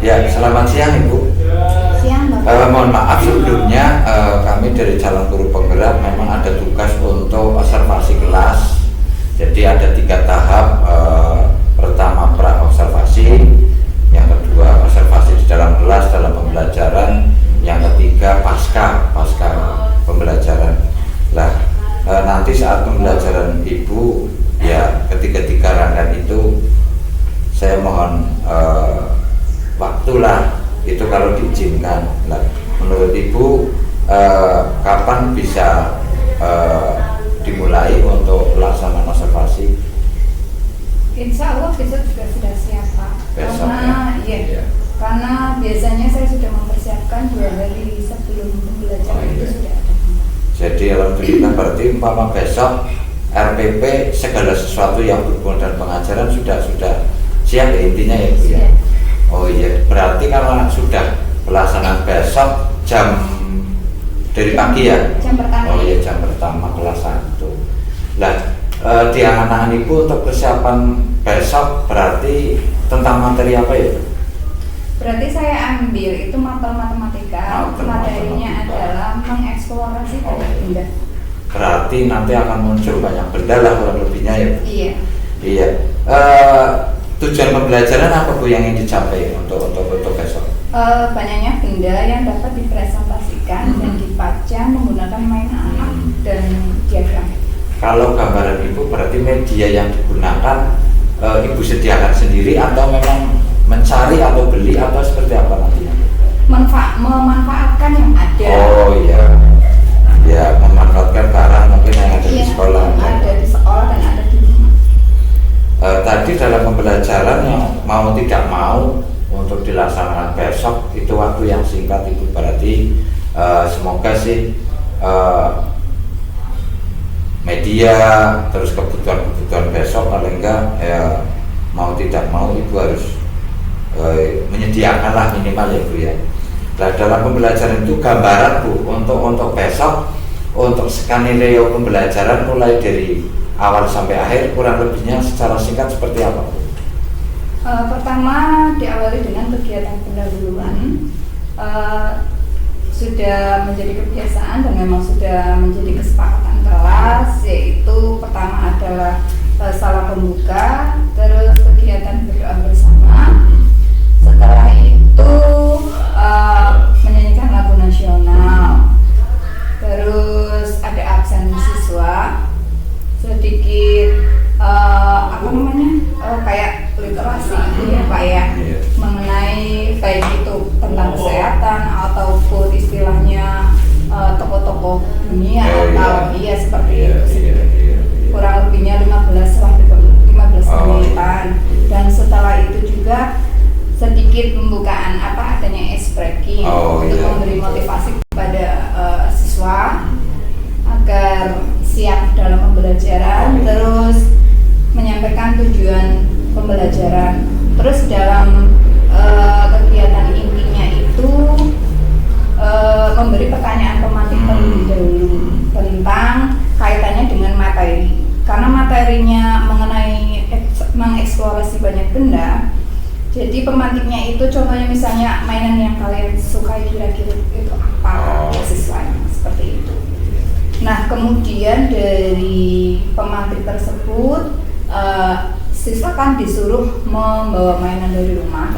Ya, selamat siang Ibu. Siang Bapak. Mohon maaf sebelumnya kami dari calon guru penggerak memang ada tugas untuk observasi kelas. Jadi ada 3 tahap. Pertama pra observasi, yang kedua observasi di dalam kelas dalam pembelajaran, yang ketiga pasca pembelajaran. Nah, nanti saat pembelajaran Ibu ya ketiga rangkaian itu saya mohon waktulah itu kalau diizinkan. Nah, menurut Ibu kapan bisa dimulai untuk pelaksanaan observasi? Insya Allah besok juga sudah siap Pak. Besok, karena ya. karena biasanya saya sudah mempersiapkan 2 hari sebelum pembelajaran itu sudah ada. Jadi alhamdulillah berarti umpama besok RPP segala sesuatu yang berhubungan dengan pengajaran sudah siap ya intinya ya Bu ya. Oh iya, berarti kalau sudah pelaksanaan besok jam dari pagi ya? Jam pertama. Oh iya, jam pertama kelas 1. Nah, di angan-angan Ibu untuk persiapan besok berarti tentang materi apa ya? Berarti saya ambil itu mapel matematika. Materinya adalah mengeksplorasi benda. Berarti nanti akan muncul banyak benda lah kurang lebihnya ya? Iya. Iya. Tujuan pembelajaran apa Bu yang ingin dicapai untuk besok? Banyaknya benda yang dapat dipresentasikan dan dipajang menggunakan mainan anak dan diagram. Kalau gambaran Ibu berarti media yang digunakan Ibu sediakan sendiri atau memang mencari atau beli atau seperti apa nantinya? Memanfaatkan yang ada. Oh iya, ya memanfaatkan barang mungkin yang ada di sekolah. Ada di sekolah dan ada di rumah. Tadi dalam pembelajaran yang mau tidak mau untuk dilaksanakan besok itu waktu yang singkat Ibu, berarti semoga sih media terus kebutuhan besok paling enggak ya mau tidak mau Ibu harus menyediakan lah minimal ya Bu ya. Nah, dalam pembelajaran itu gambaran Bu untuk besok untuk skenario pembelajaran mulai dari awal sampai akhir kurang lebihnya secara singkat seperti apa Bu? Pertama diawali dengan kegiatan pendahuluan. Sudah menjadi kebiasaan dan memang sudah menjadi kesepakatan kelas, yaitu pertama adalah salam pembuka, terus kegiatan berdoa bersama. Setelah itu menyanyikan lagu nasional, terus ada absen siswa, sedikit kayak literasi ya Pak ya, mengenai baik itu tentang kesehatan ataupun istilahnya tokoh-tokoh dunia atau seperti itu. Kurang lebihnya 15 menitan. Dan setelah itu juga sedikit pembukaan adanya ice breaking untuk memberi motivasi kepada siswa agar siap dalam pembelajaran, terus menyampaikan tujuan pembelajaran. Terus dalam kegiatan intinya itu memberi pertanyaan pemantik terlebih dahulu tentang kaitannya dengan materi, karena materinya mengenai mengeksplorasi banyak benda. Jadi pemantiknya itu contohnya misalnya mainan yang kalian sukai kira-kira itu apa siswanya, seperti itu. Nah, kemudian dari pemantik tersebut siswa kan disuruh membawa mainan dari rumah.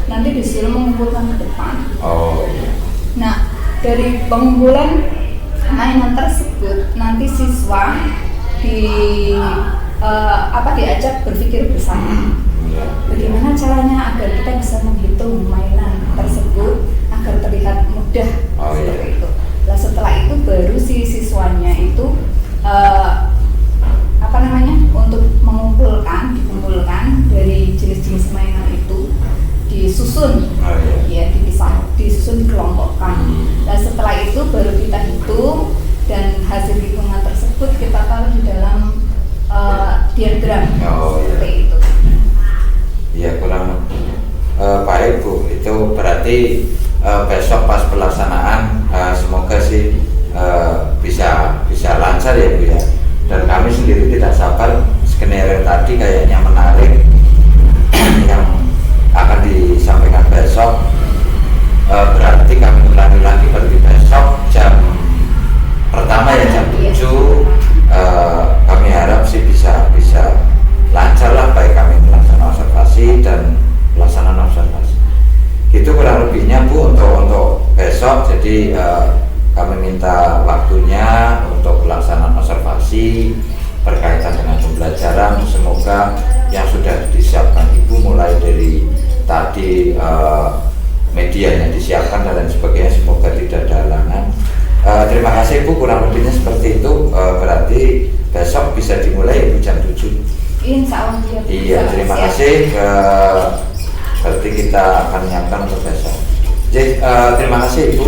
Nanti disuruh mengumpulkan ke depan. Nah, dari pengumpulan mainan tersebut nanti siswa diajak berpikir bersama. Bagaimana caranya agar kita bisa menghitung mainan tersebut agar terlihat mudah, seperti itu. Nah, setelah itu baru si siswanya itu untuk dikumpulkan dari jenis-jenis mainan itu, disusun, disusun, dikelompokkan. Dan setelah itu baru kita hitung dan hasil hitungan tersebut kita taruh di dalam diagram, seperti itu. Iya, kurang baik Bu. Itu berarti besok pas pelaksanaan semoga sih bisa lancar ya Bu ya. Dan kami sendiri tidak sabar, skenario tadi kayaknya menarik yang akan disampaikan besok. Jadi kami minta waktunya untuk pelaksanaan observasi berkaitan dengan pembelajaran. Semoga yang sudah disiapkan Ibu mulai dari tadi media yang disiapkan dan lain sebagainya, semoga tidak ada halangan. Terima kasih Ibu, kurang lebihnya seperti itu. Berarti besok bisa dimulai Ibu jam 7. Insya Allah. Iya, terima kasih. Berarti kita akan menyiapkan untuk besok. Jadi, terima kasih Ibu.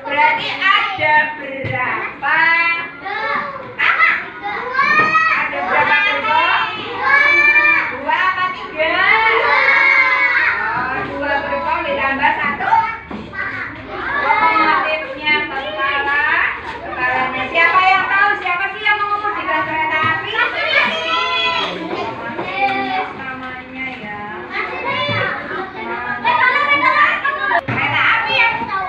Berarti ada berapa? Ada berapa gerbong? 2 apa 3? Oh, 2 gerbong ditambah 1. Lokomotifnya kepalanya siapa yang tahu? Siapa sih yang mengemudikan kereta api? Namanya ya. Kereta api yang tahu.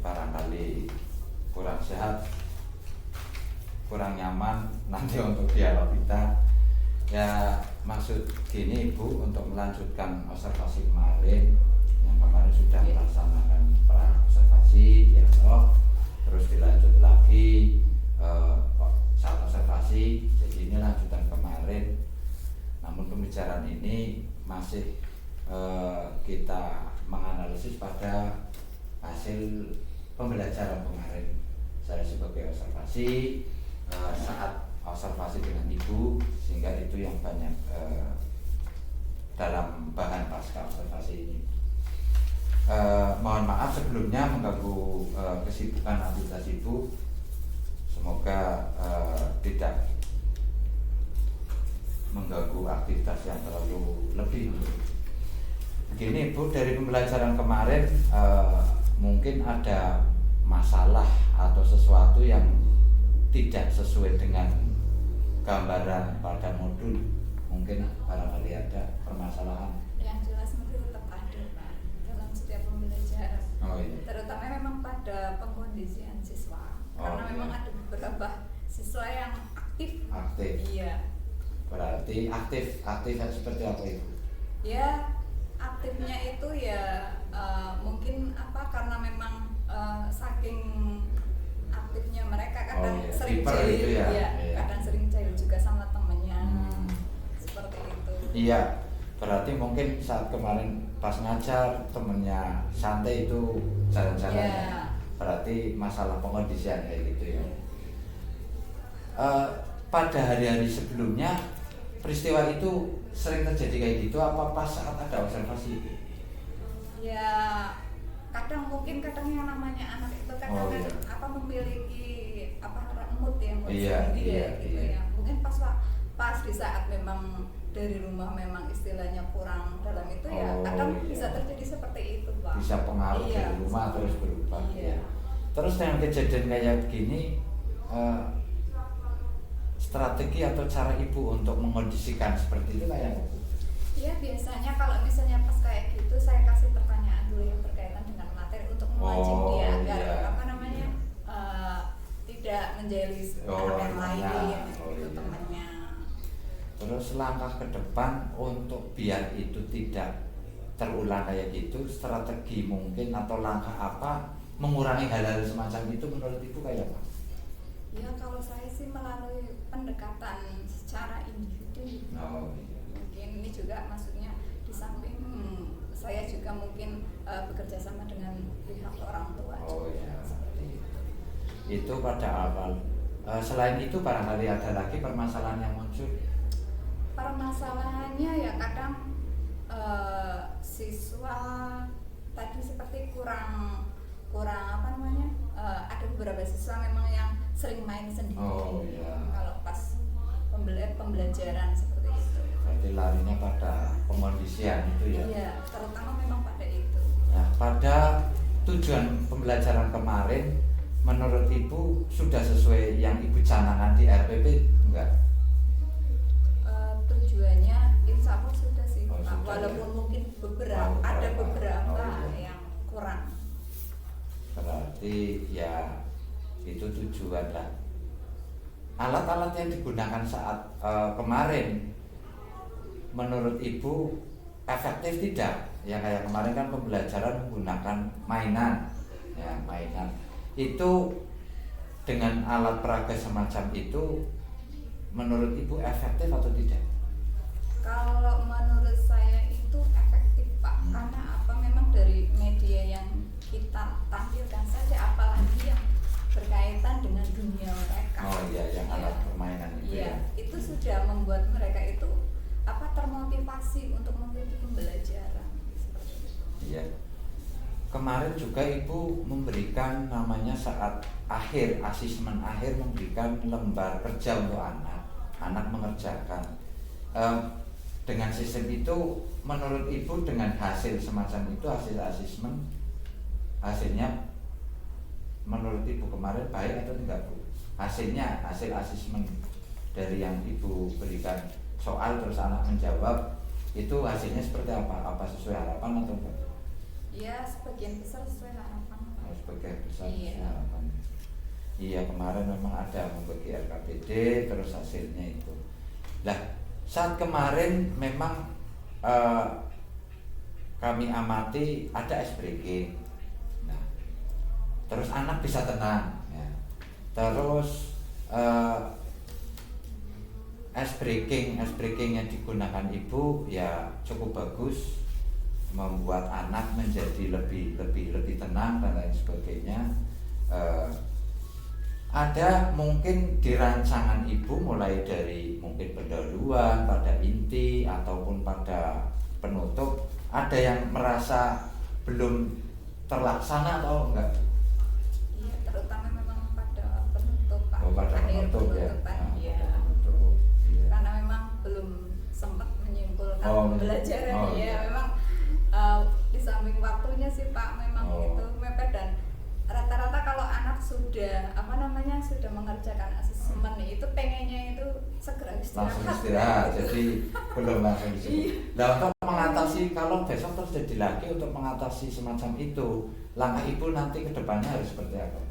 Barangkali kurang sehat, kurang nyaman nanti untuk dialog kita. Ya maksud gini Ibu, untuk melanjutkan observasi kemarin, yang kemarin sudah melaksanakan pra observasi dialog, terus dilanjut lagi saat observasi. Jadi ini lanjutan kemarin, namun pembicaraan ini masih kita menganalisis pada hasil pembelajaran kemarin. Saya sebagai observasi saat observasi dengan Ibu, sehingga itu yang banyak dalam bahan pasca observasi ini. Mohon maaf sebelumnya mengganggu kesibukan aktivitas Ibu. Semoga tidak mengganggu aktivitas yang terlalu lebih. Begini Ibu, dari pembelajaran kemarin mungkin ada masalah atau sesuatu yang tidak sesuai dengan gambaran pada modul. Mungkin barangkali ada permasalahan. Yang jelas mungkin tetap ada Pak dalam setiap pembelajaran. Oh, iya. Terutama memang pada pengkondisian siswa. Karena iya. memang ada beberapa siswa yang aktif. Aktif. Iya. Berarti aktif seperti apa Ibu? Ya, aktifnya itu ya mungkin karena memang saking aktifnya mereka kadang sering hyper jahil gitu ya? ya, Iya. kadang sering jahil juga sama temennya. Seperti itu. Iya, berarti mungkin saat kemarin pas ngajar temennya santai itu jalan-jalan. Iya. Berarti masalah pengkondisian kayak gitu ya. Pada hari-hari sebelumnya peristiwa itu sering terjadi kayak gitu apa pas saat ada observasi? Ya kadang yang namanya anak itu kadang iya. memiliki mood ya, Iya, sendiri iya, ya gitu iya. ya. Mungkin pas di saat memang dari rumah memang istilahnya kurang dalam itu ya Oh, kadang iya. bisa terjadi seperti itu Pak. Bisa pengaruh Iya, dari rumah terus berubah. Iya. Terus dengan kejadian kayak begini, strategi atau cara ibu untuk mengondisikan seperti itu kayak apa? Ya biasanya kalau misalnya pas kayak gitu saya kasih pertanyaan dulu yang berkaitan dengan materi untuk memancing Oh, dia agar iya. apa namanya tidak menjadi Oh, anak yang lain iya. gitu Oh, iya. temannya. Terus langkah ke depan untuk biar itu tidak terulang kayak gitu, strategi mungkin atau langkah apa mengurangi hal-hal semacam itu menurut ibu kayak apa? Ya kalau saya sih melalui pendekatan secara individu. Oh, iya. Mungkin ini juga maksudnya di samping saya juga mungkin bekerja sama dengan pihak orang tua. Oh juga, ya, seperti itu. itu pada awal. Selain itu barangkali ada lagi permasalahan yang muncul. Permasalahannya ya kadang siswa tadi seperti kurang apa namanya ada beberapa siswa memang yang sering main sendiri. Oh, iya. Kalau pas pembelajaran seperti itu. Berarti larinya pada pengondisian itu ya. Iya, terutama memang pada itu. Nah, pada tujuan pembelajaran kemarin, menurut ibu sudah sesuai yang ibu canangkan di RPP enggak? Tujuannya insya Allah sudah sih, Oh, Pak. sudah, Walaupun ya. mungkin ada beberapa Oh, iya. yang kurang. Berarti ya itu tujuan lah. Alat-alat yang digunakan saat kemarin menurut ibu efektif tidak? Ya kayak kemarin kan pembelajaran menggunakan mainan, ya mainan. Itu dengan alat peraga semacam itu menurut ibu efektif atau tidak? Kalau menurut saya itu efektif Pak, karena apa memang dari media yang kita tampilkan saja, apalagi yang berkaitan dengan dunia mereka. Oh iya, yang alat permainan itu Iya, ya. itu sudah membuat mereka itu termotivasi untuk mengikuti pembelajaran. Seperti itu. Iya. Kemarin juga ibu memberikan namanya saat akhir asesmen akhir memberikan lembar kerja untuk anak mengerjakan. Dengan sistem itu menurut ibu dengan hasil semacam itu hasil asesmen hasilnya menurut ibu kemarin baik atau tidak Bu? Hasilnya hasil asesmen dari yang ibu berikan soal terus anak menjawab itu hasilnya seperti apa? Apa sesuai harapan atau enggak? Ya, sebagian besar sesuai harapan. Sebagai besar Iya. harapan. Iya, kemarin memang ada membagi RKPD terus hasilnya itu. Nah, saat kemarin memang kami amati ada ice breaking. Nah, terus anak bisa tenang ya. Terus ice breaking yang digunakan ibu ya cukup bagus, membuat anak menjadi lebih tenang dan lain sebagainya. Ada mungkin di rancangan ibu mulai dari mungkin pendahuluan pada inti ataupun pada penutup, ada yang merasa belum terlaksana atau enggak? Iya, terutama memang pada penutup Pak. Oh, pada Akhir penutup ya. penutupan, Nah, iya. pada penutup, iya. Karena memang belum sempat menyimpulkan Oh, pembelajaran oh, ya. iya. Memang di samping waktunya sih Pak memang Oh. itu mepet, dan rata-rata kalau anak sudah sudah mengerjakan asesmen itu pengennya itu segera istirahat. Langsung istirahat, jadi belum langsung disebut. Nah, untuk mengatasi kalau besok terjadi lagi untuk mengatasi semacam itu, langkah ibu nanti ke depannya harus seperti apa?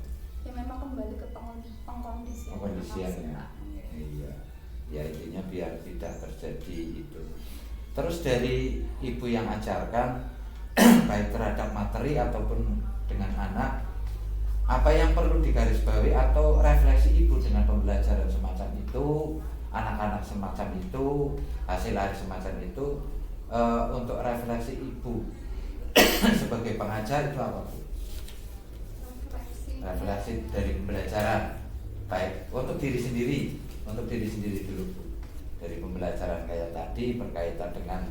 Ya memang kembali ke pengkondisian. Pengkondisiannya. Iya. Ya intinya biar tidak terjadi itu. Terus dari ibu yang ajarkan baik terhadap materi ataupun dengan anak, apa yang perlu digarisbawahi atau refleksi ibu dengan pembelajaran semacam itu, anak-anak semacam itu, hasil semacam itu, untuk refleksi ibu sebagai pengajar itu apa Bu? Refleksi dari pembelajaran baik untuk diri sendiri dulu Bu, dari pembelajaran kayak tadi berkaitan dengan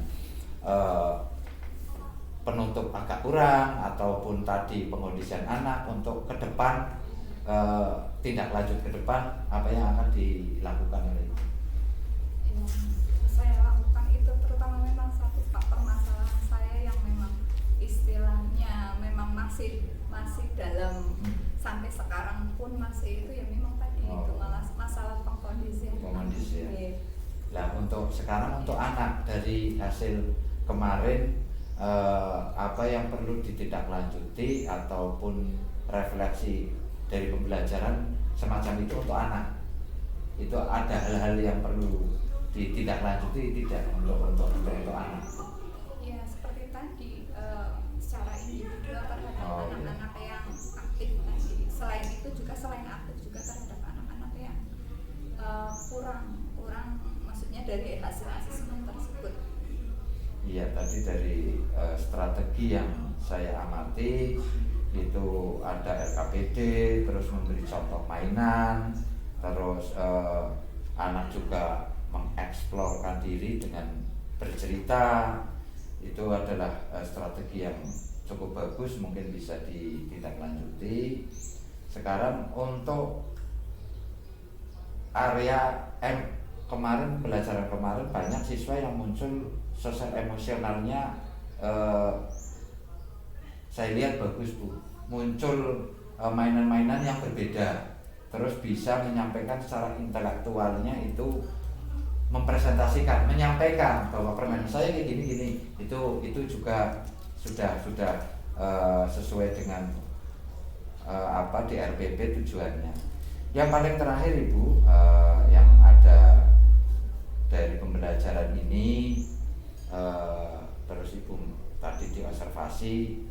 penutup agak kurang ataupun tadi pengondisian anak untuk ke depan tindak lanjut ke depan apa yang akan dilakukan oleh Ibu? Yang saya lakukan itu terutama memang satu Pak, permasalahan saya yang memang istilahnya memang masih dalam sampai sekarang pun masih itu ya memang tadi itu malah masalah pengkondisian. Pengkondisian. Iya. Nah untuk sekarang untuk anak dari hasil kemarin apa yang perlu ditindaklanjuti ataupun refleksi dari pembelajaran semacam itu untuk anak, itu ada hal-hal yang perlu ditindaklanjuti tidak untuk anak? Ya seperti tadi secara individual terhadap anak-anak yang aktif tadi. Selain itu juga selain aktif juga terhadap anak-anak yang kurang maksudnya dari hasil asesmen tersebut. Iya, tadi dari strategi yang saya amati itu ada RKPD, terus memberi contoh mainan, terus anak juga mengeksplorkan diri dengan bercerita. Itu adalah strategi yang cukup bagus, mungkin bisa ditindaklanjuti. Sekarang untuk area kemarin, pembelajaran kemarin banyak siswa yang muncul sosial emosionalnya, saya lihat bagus Bu, muncul mainan-mainan yang berbeda, terus bisa menyampaikan secara intelektualnya itu mempresentasikan, menyampaikan bahwa permainan saya kayak gini-gini, itu juga sudah sesuai dengan apa di RPP tujuannya. Yang paling terakhir Ibu, yang ada dari pembelajaran ini, terus Ibu tadi diobservasi,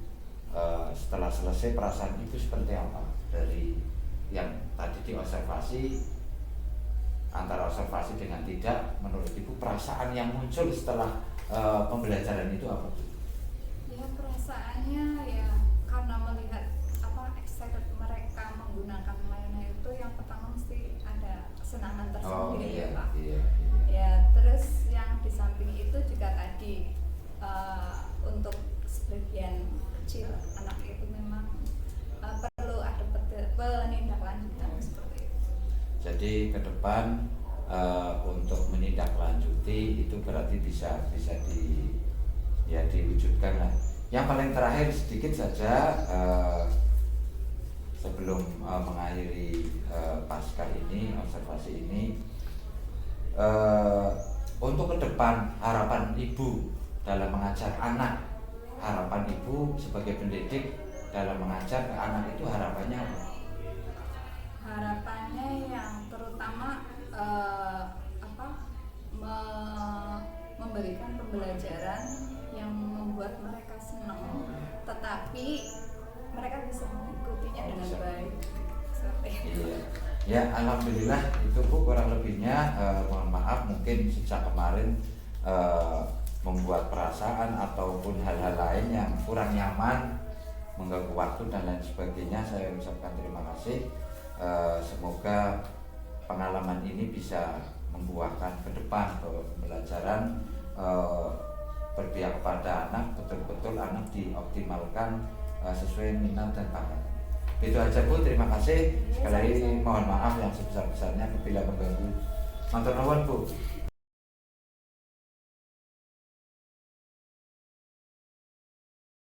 setelah selesai perasaan Ibu seperti apa dari yang tadi diobservasi? Antara observasi dengan tidak, menurut Ibu perasaan yang muncul setelah pembelajaran itu apa? Ya perasaannya ya karena melihat excited mereka menggunakan mainan itu, yang pertama mesti ada kesenangan tersendiri ya Pak. Iya. Ya terus yang di samping itu juga tadi untuk sebagian kecil anak itu memang perlu ada penindaklanjutan seperti itu. Jadi ke depan untuk menindaklanjuti itu berarti bisa diwujudkan lah. Yang paling terakhir sedikit saja sebelum mengakhiri pasca ini, observasi ini, untuk ke depan harapan Ibu dalam mengajar anak, harapan Ibu sebagai pendidik dalam mengajar anak itu harapannya apa? Harapannya yang terutama memberikan pembelajaran yang membuat mereka senang, tetapi mereka bisa mengikutinya dengan baik. Iya. Ya alhamdulillah itu Bu, kurang lebihnya mohon maaf mungkin sejak kemarin membuat perasaan ataupun hal-hal lain yang kurang nyaman, mengganggu waktu dan lain sebagainya. Saya ucapkan terima kasih. Semoga pengalaman ini bisa membuahkan ke depan bahwa pembelajaran berpihak kepada anak, betul-betul anak dioptimalkan sesuai minat dan bakat. Itu aja Bu, terima kasih. Sekali lagi mohon maaf yang sebesar-besarnya apabila mengganggu. Matur nuwun Bu.